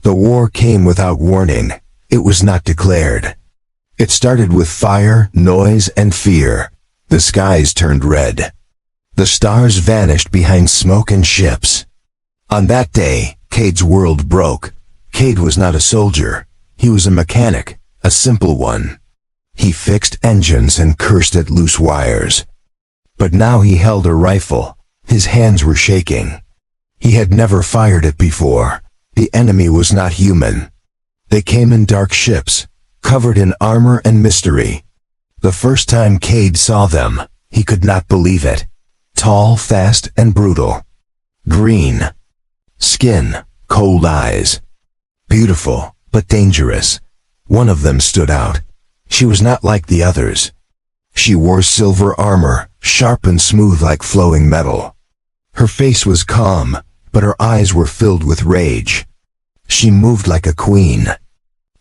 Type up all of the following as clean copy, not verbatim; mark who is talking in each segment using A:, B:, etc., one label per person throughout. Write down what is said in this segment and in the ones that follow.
A: The war came without warning. It was not declared. It started with fire, noise, and fear. The skies turned red. The stars vanished behind smoke and ships. On that day, Cade's world broke. Cade was not a soldier. He was a mechanic, a simple one. He fixed engines and cursed at loose wires. But now he held a rifle. His hands were shaking. He had never fired it before. The enemy was not human. They came in dark ships, covered in armor and mystery. The first time Cade saw them, he could not believe it. Tall, fast, and brutal. Green skin, cold eyes. Beautiful, but dangerous. One of them stood out. She was not like the others. She wore silver armor, sharp and smooth like flowing metal. Her face was calm, but her eyes were filled with rage. She moved like a queen.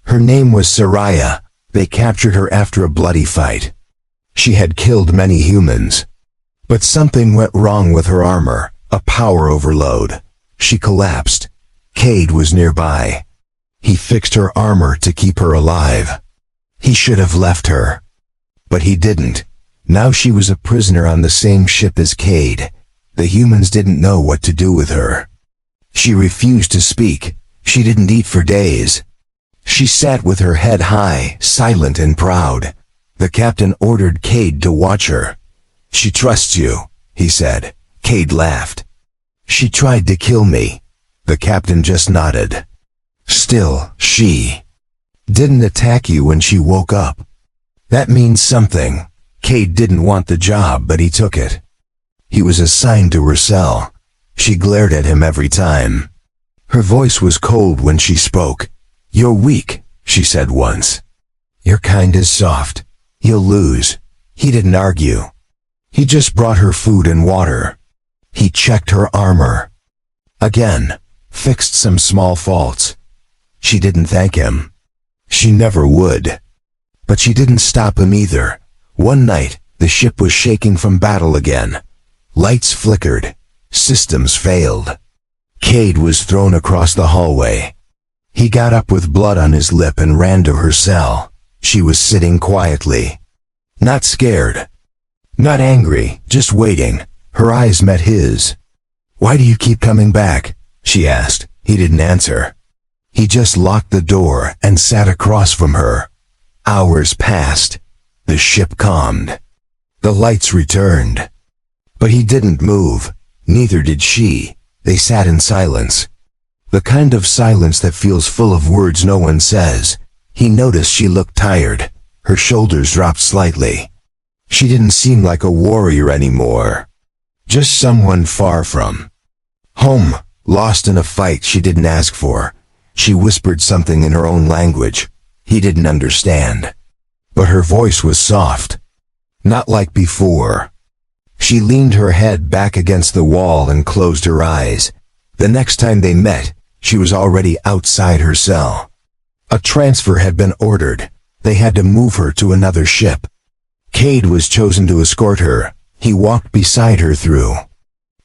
A: Her name was Soraya. They captured her after a bloody fight. She had killed many humans. But something went wrong with her armor, a power overload. She collapsed. Cade was nearby. He fixed her armor to keep her alive. He should have left her. But he didn't. Now she was a prisoner on the same ship as Cade. The humans didn't know what to do with her. She refused to speak. She didn't eat for days. She sat with her head high, silent and proud. The captain ordered Cade to watch her. "She trusts you," he said. Cade laughed. "She tried to kill me." The captain just nodded. "Still, she didn't attack you when she woke up. That means something." Cade didn't want the job, but he took it. He was assigned to her cell. She glared at him every time. Her voice was cold when she spoke. "You're weak," she said once. "Your kind is soft. You'll lose." He didn't argue. He just brought her food and water. He checked her armor. Again, fixed some small faults. She didn't thank him. She never would. But she didn't stop him either. One night, the ship was shaking from battle again. Lights flickered. Systems failed. Cade was thrown across the hallway. He got up with blood on his lip and ran to her cell. She was sitting quietly. Not scared. Not angry, just waiting. Her eyes met his. "Why do you keep coming back?" she asked. He didn't answer. He just locked the door and sat across from her. Hours passed. The ship calmed. The lights returned. But he didn't move. Neither did she. They sat in silence. The kind of silence that feels full of words no one says. He noticed she looked tired. Her shoulders dropped slightly. She didn't seem like a warrior anymore. Just someone far from home, lost in a fight she didn't ask for. She whispered something in her own language. He didn't understand. But her voice was soft. Not like before. She leaned her head back against the wall and closed her eyes. The next time they met, she was already outside her cell. A transfer had been ordered. They had to move her to another ship. Cade was chosen to escort her. He walked beside her through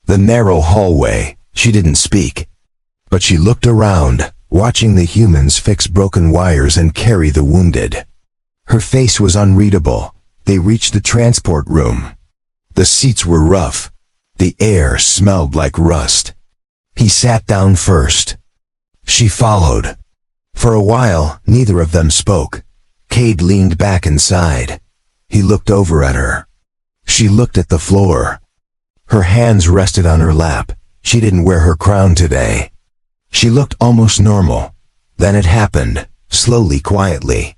A: the narrow hallway. She didn't speak. But she looked around, watching the humans fix broken wires and carry the wounded. Her face was unreadable. They reached the transport room. The seats were rough. The air smelled like rust. He sat down first. She followed. For a while, neither of them spoke. Cade leaned back and sighed. He looked over at her. She looked at the floor. Her hands rested on her lap. She didn't wear her crown today. She looked almost normal. Then it happened, slowly, quietly.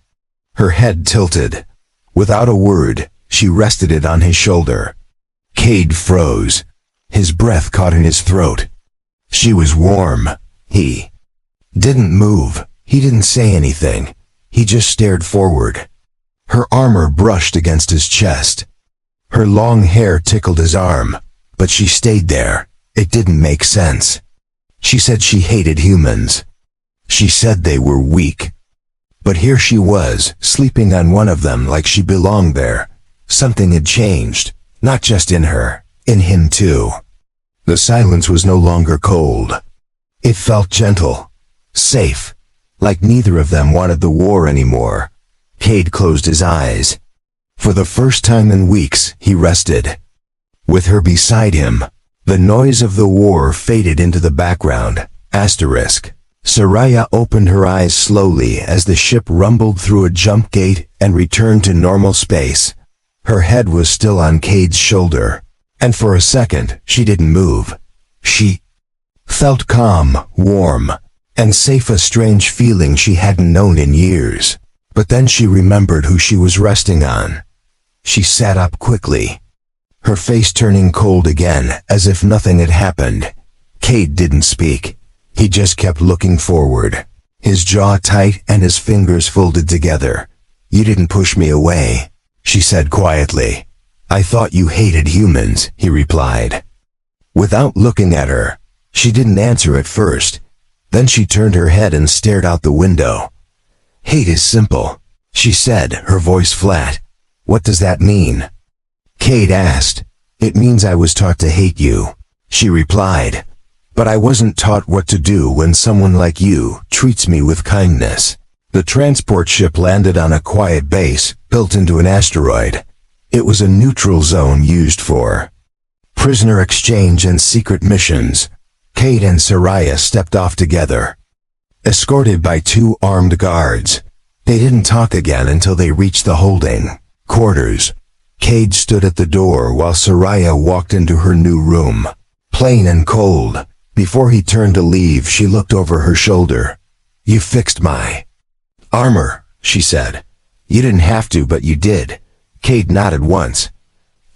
A: Her head tilted. Without a word, she rested it on his shoulder. Cade froze. His breath caught in his throat. She was warm. He didn't move. He didn't say anything. He just stared forward. Her armor brushed against his chest. Her long hair tickled his arm, but she stayed there. It didn't make sense. She said she hated humans. She said they were weak. But here she was, sleeping on one of them like she belonged there. Something had changed, not just in her, in him too. The silence was no longer cold. It felt gentle. Safe. Like neither of them wanted the war anymore. Cade closed his eyes. For the first time in weeks, he rested. With her beside him, the noise of the war faded into the background. Asterisk. Soraya opened her eyes slowly as the ship rumbled through a jump gate and returned to normal space. Her head was still on Cade's shoulder, and for a second, she didn't move. She felt calm, warm, and safe, a strange feeling she hadn't known in years. But then she remembered who she was resting on. She sat up quickly, her face turning cold again, as if nothing had happened. Cade didn't speak. He just kept looking forward, his jaw tight and his fingers folded together. "You didn't push me away," she said quietly. "I thought you hated humans," he replied. Without looking at her, she didn't answer at first. Then she turned her head and stared out the window. "Hate is simple," she said, her voice flat. "What does that mean?" Cade asked. "It means I was taught to hate you," she replied. "But I wasn't taught what to do when someone like you treats me with kindness." The transport ship landed on a quiet base built into an asteroid. It was a neutral zone used for prisoner exchange and secret missions. Cade and Soraya stepped off together, escorted by 2 armed guards. They didn't talk again until they reached the holding quarters. Cade stood at the door while Soraya walked into her new room, plain and cold. Before he turned to leave, she looked over her shoulder. "You fixed my armor," she said. "You didn't have to, but you did." Cade nodded once.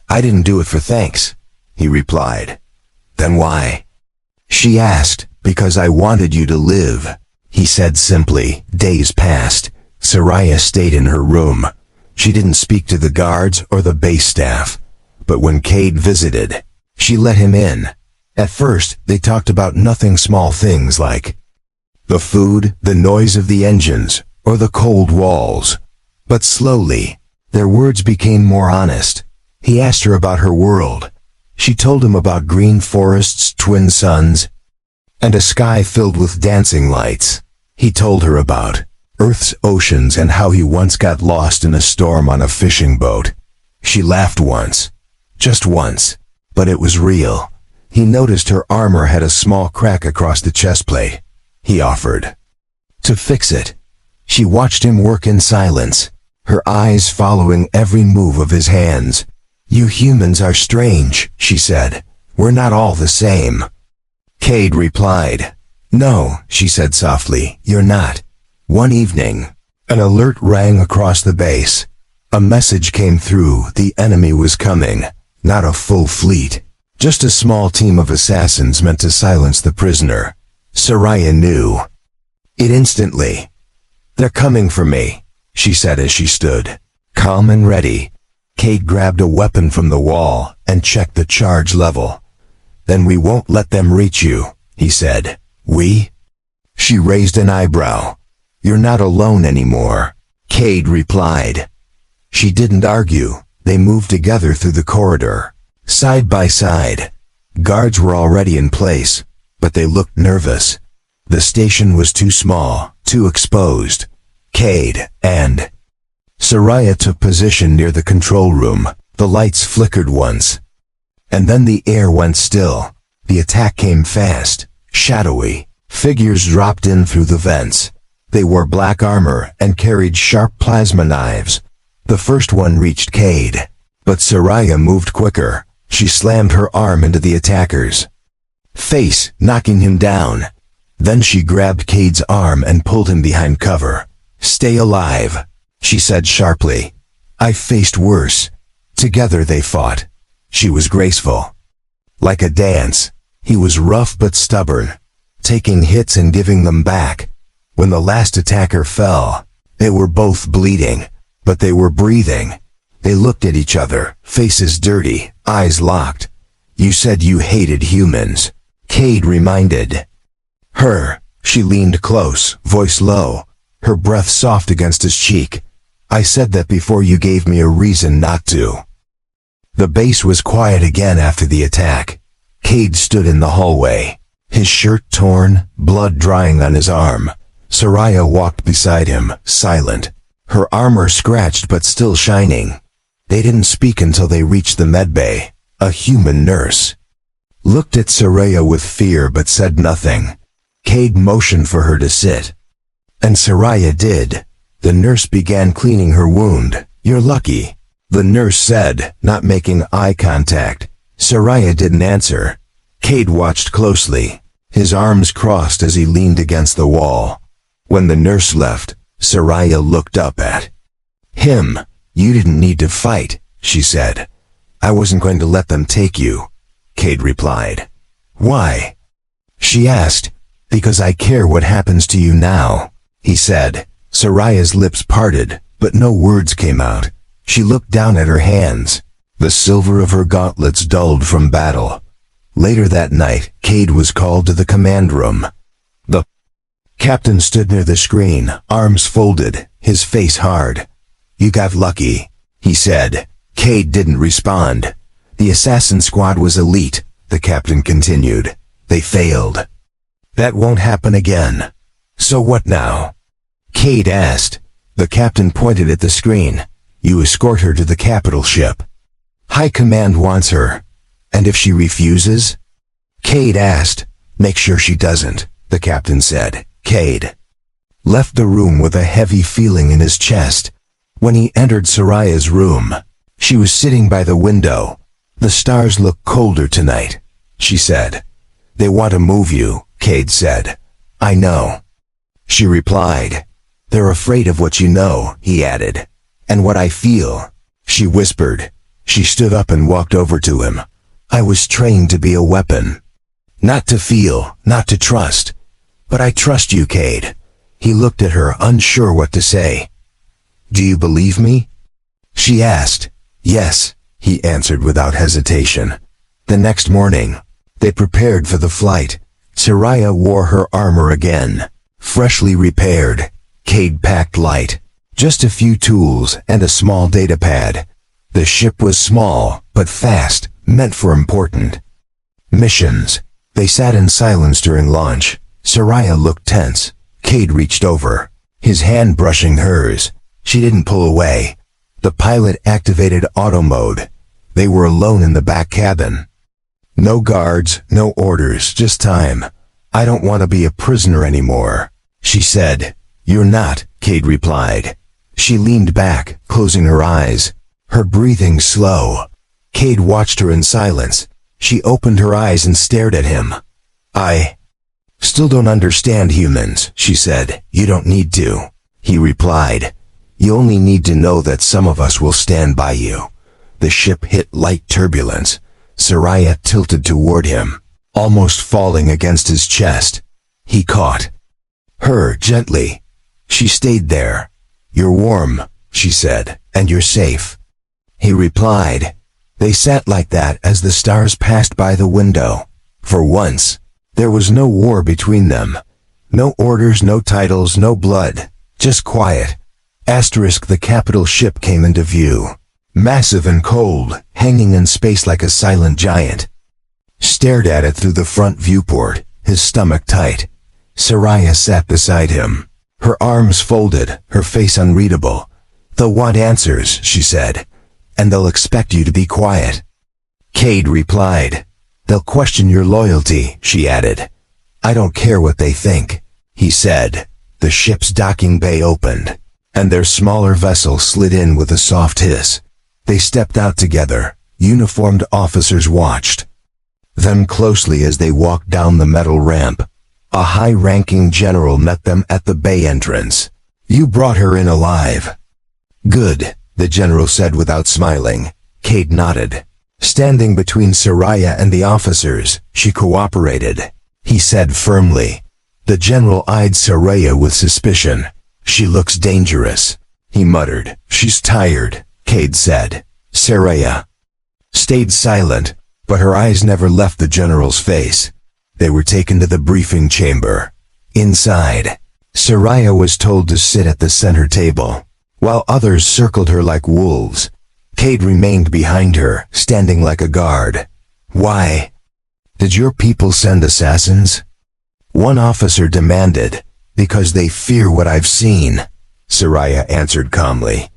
A: "I didn't do it for thanks," he replied. "Then why?" she asked. "Because I wanted you to live," he said simply. Days passed. Soraya stayed in her room. She didn't speak to the guards or the base staff. But when Cade visited, she let him in. At first, they talked about nothing, small things like the food, the noise of the engines, or the cold walls. But slowly, their words became more honest. He asked her about her world. She told him about green forests, twin suns, and a sky filled with dancing lights. He told her about Earth's oceans and how he once got lost in a storm on a fishing boat. She laughed once. Just once. But it was real. He noticed her armor had a small crack across the chest plate. He offered to fix it. She watched him work in silence, her eyes following every move of his hands. "You humans are strange," she said. "We're not all the same." Cade replied. "No," she said softly, "you're not." One evening, an alert rang across the base. A message came through. The enemy was coming. Not a full fleet. Just a small team of assassins meant to silence the prisoner. Soraya knew it instantly. "They're coming for me," she said as she stood, calm and ready. Cade grabbed a weapon from the wall and checked the charge level. "Then we won't let them reach you," he said. "We?" She raised an eyebrow. "You're not alone anymore," Cade replied. She didn't argue. They moved together through the corridor, side by side. Guards were already in place, but they looked nervous. The station was too small, too exposed. Cade and Soraya took position near the control room. The lights flickered once, and then the air went still. The attack came fast, shadowy. Figures dropped in through the vents. They wore black armor and carried sharp plasma knives. The first one reached Cade, but Soraya moved quicker. She slammed her arm into the attacker's face, knocking him down. Then she grabbed Cade's arm and pulled him behind cover. "Stay alive," she said sharply. "I've faced worse." Together they fought. She was graceful, like a dance. He was rough but stubborn, taking hits and giving them back. When the last attacker fell, they were both bleeding, but they were breathing. They looked at each other, faces dirty, eyes locked. "You said you hated humans," Cade reminded her. She leaned close, voice low, her breath soft against his cheek. "I said that before you gave me a reason not to." The base was quiet again after the attack. Cade stood in the hallway. His shirt torn, blood drying on his arm. Soraya walked beside him, silent, her armor scratched but still shining. They didn't speak until they reached the medbay. A human nurse looked at Soraya with fear but said nothing. Cade motioned for her to sit, and Soraya did. The nurse began cleaning her wound. "You're lucky," the nurse said, not making eye contact. Soraya didn't answer. Cade watched closely, his arms crossed as he leaned against the wall. When the nurse left, Soraya looked up at him. "You didn't need to fight," she said. "I wasn't going to let them take you," Cade replied. "Why?" she asked. "Because I care what happens to you now," he said. Soraya's lips parted, but no words came out. She looked down at her hands. The silver of her gauntlets dulled from battle. Later that night, Cade was called to the command room. The captain stood near the screen, arms folded, his face hard. "You got lucky," he said. Cade didn't respond. "The assassin squad was elite," the captain continued. "They failed. That won't happen again." "So what now?" Cade asked. The captain pointed at the screen. "You escort her to the capital ship. High Command wants her." "And if she refuses?" Cade asked. "Make sure she doesn't," the captain said. Cade left the room with a heavy feeling in his chest. When he entered Soraya's room, she was sitting by the window. "The stars look colder tonight," she said. "They want to move you," Cade said. "I know," she replied. "They're afraid of what you know," he added. "And what I feel," she whispered. She stood up and walked over to him. "I was trained to be a weapon. Not to feel, not to trust. But I trust you, Cade." He looked at her, unsure what to say. "Do you believe me?" she asked. "Yes," he answered without hesitation. The next morning, they prepared for the flight. Soraya wore her armor again, freshly repaired. Cade packed light, just a few tools and a small data pad. The ship was small, but fast, meant for important missions. They sat in silence during launch. Soraya looked tense. Cade reached over, his hand brushing hers. She didn't pull away. The pilot activated auto mode. They were alone in the back cabin. No guards, no orders, just time. "I don't want to be a prisoner anymore," she said. "You're not," Cade replied. She leaned back, closing her eyes, her breathing slow. Cade watched her in silence. She opened her eyes and stared at him. "I still don't understand humans," she said. "You don't need to," he replied. "You only need to know that some of us will stand by you." The ship hit light turbulence. Soraya tilted toward him, almost falling against his chest. He caught her gently. She stayed there. "You're warm," she said, "and you're safe," he replied. They sat like that as the stars passed by the window. For once, there was no war between them. No orders, no titles, no blood. Just quiet. The capital ship came into view. Massive and cold, hanging in space like a silent giant. Stared at it through the front viewport, his stomach tight. Soraya sat beside him, her arms folded, her face unreadable. "They'll want answers," she said, "and they'll expect you to be quiet." Cade replied. "They'll question your loyalty," she added. "I don't care what they think," he said. The ship's docking bay opened, and their smaller vessel slid in with a soft hiss. They stepped out together. Uniformed officers watched them closely as they walked down the metal ramp. A high-ranking general met them at the bay entrance. "You brought her in alive." "Good," the general said without smiling. Cade nodded. Standing between Soraya and the officers, she cooperated. He said firmly. The general eyed Soraya with suspicion. "She looks dangerous," he muttered. "She's tired," Cade said. Soraya stayed silent, but her eyes never left the general's face. They were taken to the briefing chamber. Inside, Soraya was told to sit at the center table, while others circled her like wolves. Cade remained behind her, standing like a guard. "Why?" Did your people send assassins? One officer demanded. Because they fear what I've seen, Soraya answered calmly.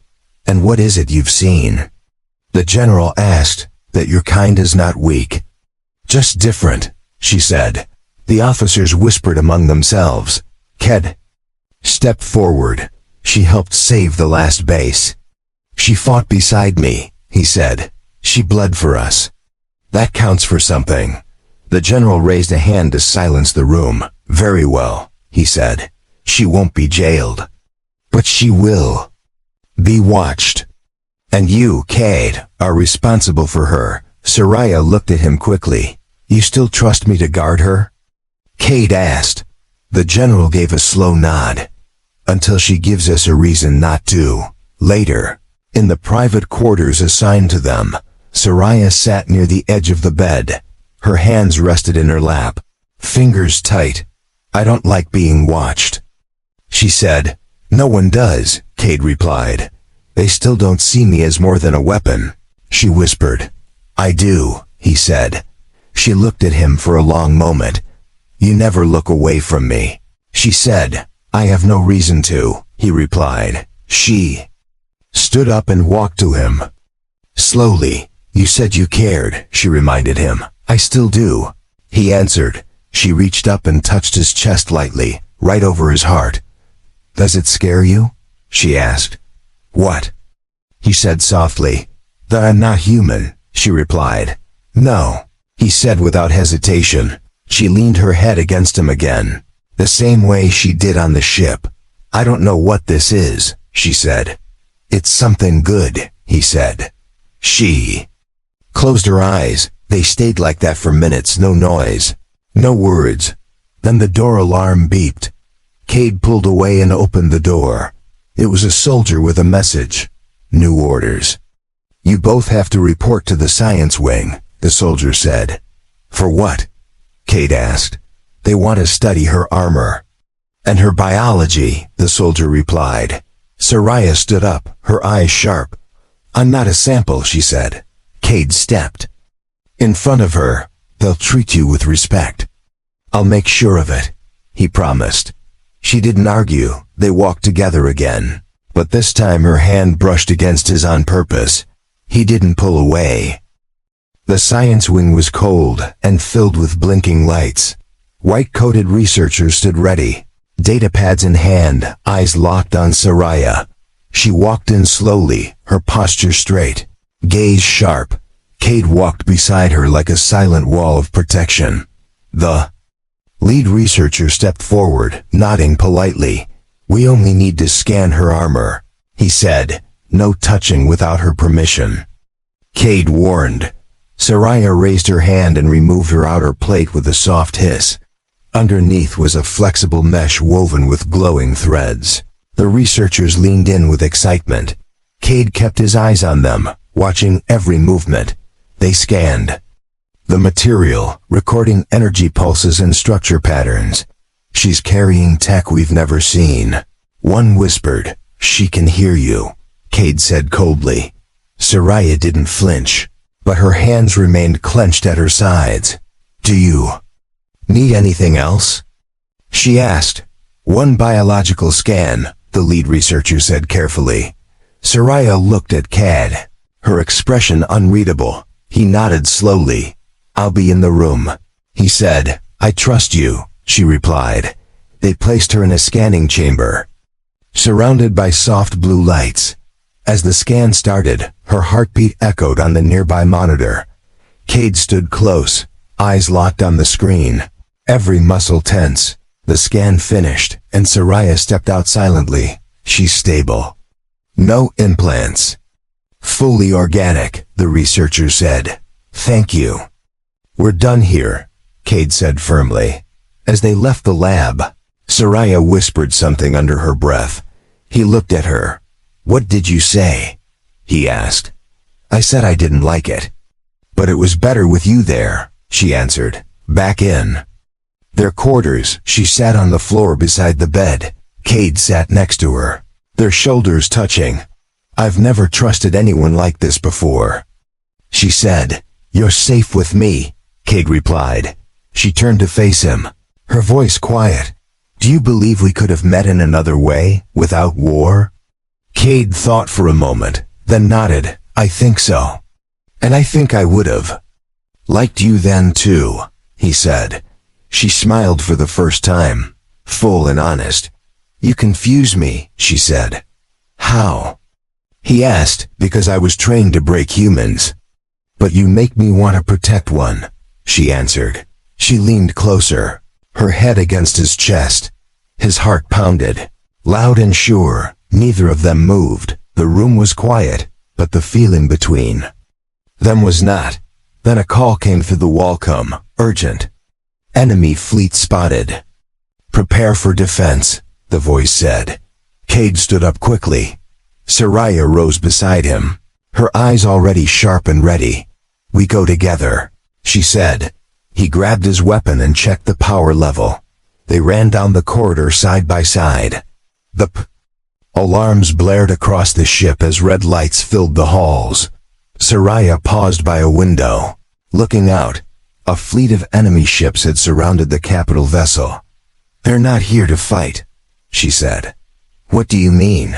A: And what is it you've seen? The general asked. That your kind is not weak. Just different, she said. The officers whispered among themselves. Ked stepped forward. She helped save the last base. She fought beside me, he said. She bled for us. That counts for something. The general raised a hand to silence the room. Very well, he said. She won't be jailed. But she will be watched. And you, Cade, are responsible for her. Soraya looked at him quickly. You still trust me to guard her? Cade asked. The general gave a slow nod. Until she gives us a reason not to. Later, in the private quarters assigned to them, Soraya sat near the edge of the bed. Her hands rested in her lap. Fingers tight. I don't like being watched, she said. No one does, Cade replied. They still don't see me as more than a weapon, she whispered. I do, he said. She looked at him for a long moment. You never look away from me, she said. I have no reason to, he replied. She stood up and walked to him. Slowly. You said you cared, she reminded him. I still do, he answered. She reached up and touched his chest lightly, right over his heart. Does it scare you? She asked. What? He said softly. That I'm not human, she replied. No, he said without hesitation. She leaned her head against him again, the same way she did on the ship. I don't know what this is, she said. It's something good, he said. She closed her eyes. They stayed like that for minutes, no noise, no words. Then the door alarm beeped. Cade pulled away and opened the door. It was a soldier with a message. New orders. You both have to report to the science wing, the soldier said. For what? Cade asked. They want to study her armor. And her biology, the soldier replied. Soraya stood up, her eyes sharp. I'm not a sample, she said. Cade stepped in front of her. They'll treat you with respect. I'll make sure of it, he promised. She didn't argue. They walked together again. But this time her hand brushed against his on purpose. He didn't pull away. The science wing was cold and filled with blinking lights. White-coated researchers stood ready, data pads in hand, eyes locked on Soraya. She walked in slowly, her posture straight, gaze sharp. Cade walked beside her like a silent wall of protection. The lead researcher stepped forward, nodding politely. We only need to scan her armor, he said. No touching without her permission. Cade warned. Soraya raised her hand and removed her outer plate with a soft hiss. Underneath was a flexible mesh woven with glowing threads. The researchers leaned in with excitement. Cade kept his eyes on them, watching every movement. They scanned the material, recording energy pulses and structure patterns. She's carrying tech we've never seen. One whispered. She can hear you, Cade said coldly. Soraya didn't flinch, but her hands remained clenched at her sides. Do you need anything else? She asked. One biological scan, the lead researcher said carefully. Soraya looked at Cade, her expression unreadable. He nodded slowly. I'll be in the room, he said. I trust you, she replied. They placed her in a scanning chamber, surrounded by soft blue lights. As the scan started, her heartbeat echoed on the nearby monitor. Cade stood close, eyes locked on the screen, every muscle tense. The scan finished, and Soraya stepped out silently. She's stable. No implants. Fully organic, the researcher said. Thank you. We're done here, Cade said firmly. As they left the lab, Soraya whispered something under her breath. He looked at her. What did you say? He asked. I said I didn't like it. But it was better with you there, she answered. Back in their quarters, she sat on the floor beside the bed. Cade sat next to her, their shoulders touching. I've never trusted anyone like this before, she said. You're safe with me, Cade replied. She turned to face him, her voice quiet. Do you believe we could have met in another way, without war? Cade thought for a moment, then nodded. I think so. And I think I would have liked you then too, he said. She smiled for the first time, full and honest. You confuse me, she said. How? He asked. Because I was trained to break humans. But you make me want to protect one, she answered. She leaned closer, her head against his chest. His heart pounded, loud and sure. Neither of them moved. The room was quiet, but the feeling between them was not. Then a call came through the wall. Come, urgent. Enemy fleet spotted. Prepare for defense, the voice said. Cade stood up quickly. Soraya rose beside him, her eyes already sharp and ready. We go together, she said. He grabbed his weapon and checked the power level. They ran down the corridor side by side. The alarms blared across the ship as red lights filled the halls. Soraya paused by a window, looking out. A fleet of enemy ships had surrounded the capital vessel. They're not here to fight, she said. What do you mean?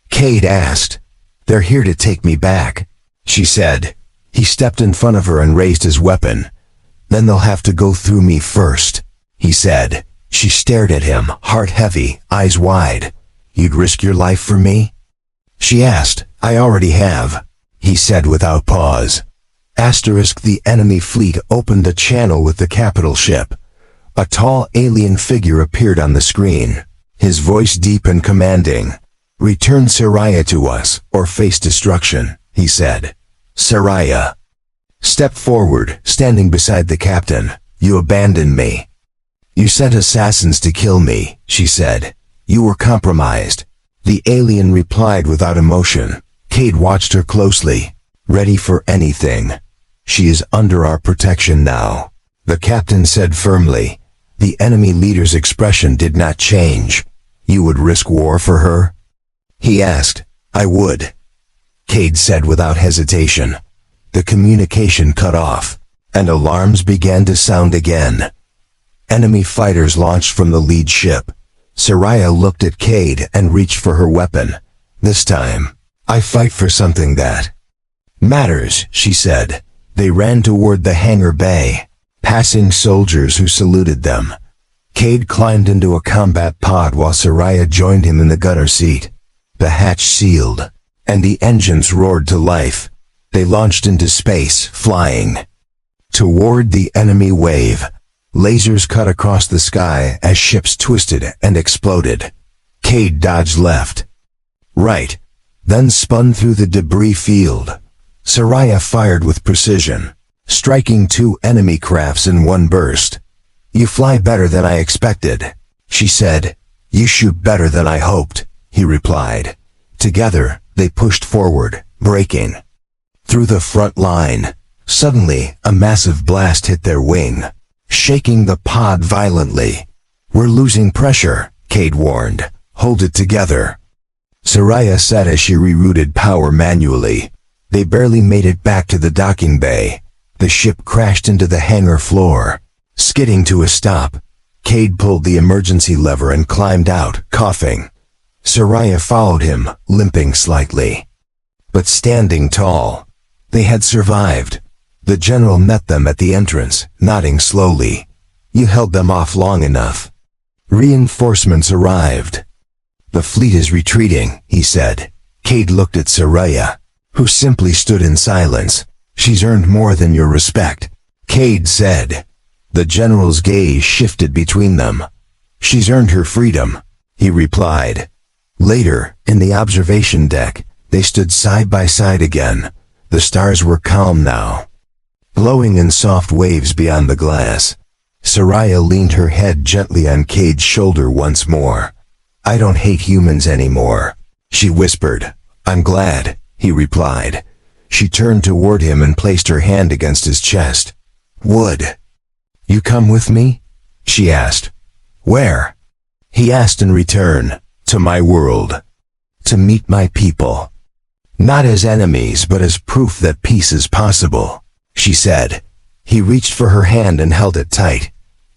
A: Cade asked. They're here to take me back, she said. He stepped in front of her and raised his weapon. Then they'll have to go through me first, he said. She stared at him, heart heavy, eyes wide. You'd risk your life for me? She asked. I already have, he said without pause. The enemy fleet opened a channel with the capital ship. A tall alien figure appeared on the screen, his voice deep and commanding. Return Soraya to us, or face destruction, he said. Soraya stepped forward, standing beside the captain. You abandoned me. You sent assassins to kill me, she said. You were compromised. The alien replied without emotion. Cade watched her closely, ready for anything. She is under our protection now, the captain said firmly. The enemy leader's expression did not change. You would risk war for her? He asked. I would, Cade said without hesitation. The communication cut off, and alarms began to sound again. Enemy fighters launched from the lead ship. Soraya looked at Cade and reached for her weapon. This time, I fight for something that matters, she said. They ran toward the hangar bay, passing soldiers who saluted them. Cade climbed into a combat pod while Soraya joined him in the gunner seat. The hatch sealed, and the engines roared to life. They launched into space, flying toward the enemy wave. Lasers cut across the sky as ships twisted and exploded. Cade dodged left, right, then spun through the debris field. Soraya fired with precision, striking 2 enemy crafts in one burst. You fly better than I expected, she said. You shoot better than I hoped, he replied. Together, they pushed forward, breaking through the front line. Suddenly, a massive blast hit their wing, shaking the pod violently. We're losing pressure, Cade warned. Hold it together. Soraya said as she rerouted power manually. They barely made it back to the docking bay. The ship crashed into the hangar floor, skidding to a stop. Cade pulled the emergency lever and climbed out, coughing. Soraya followed him, limping slightly, but standing tall. They had survived. The general met them at the entrance, nodding slowly. You held them off long enough. Reinforcements arrived. The fleet is retreating, he said. Cade looked at Soraya, who simply stood in silence. She's earned more than your respect, Cade said. The general's gaze shifted between them. She's earned her freedom, he replied. Later, in the observation deck, they stood side by side again. The stars were calm now, glowing in soft waves beyond the glass. Soraya leaned her head gently on Cade's shoulder once more. I don't hate humans anymore, she whispered. I'm glad, he replied. She turned toward him and placed her hand against his chest. Would you come with me? She asked. Where? He asked in return. To my world. To meet my people. Not as enemies but as proof that peace is possible, she said. He reached for her hand and held it tight.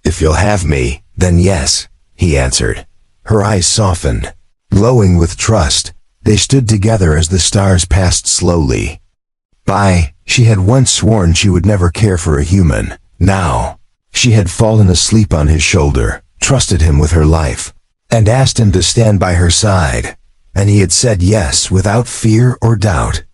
A: "If you'll have me, then yes," he answered. Her eyes softened. Glowing with trust, they stood together as the stars passed slowly by. She had once sworn she would never care for a human. Now, she had fallen asleep on his shoulder, trusted him with her life, and asked him to stand by her side. And he had said yes without fear or doubt.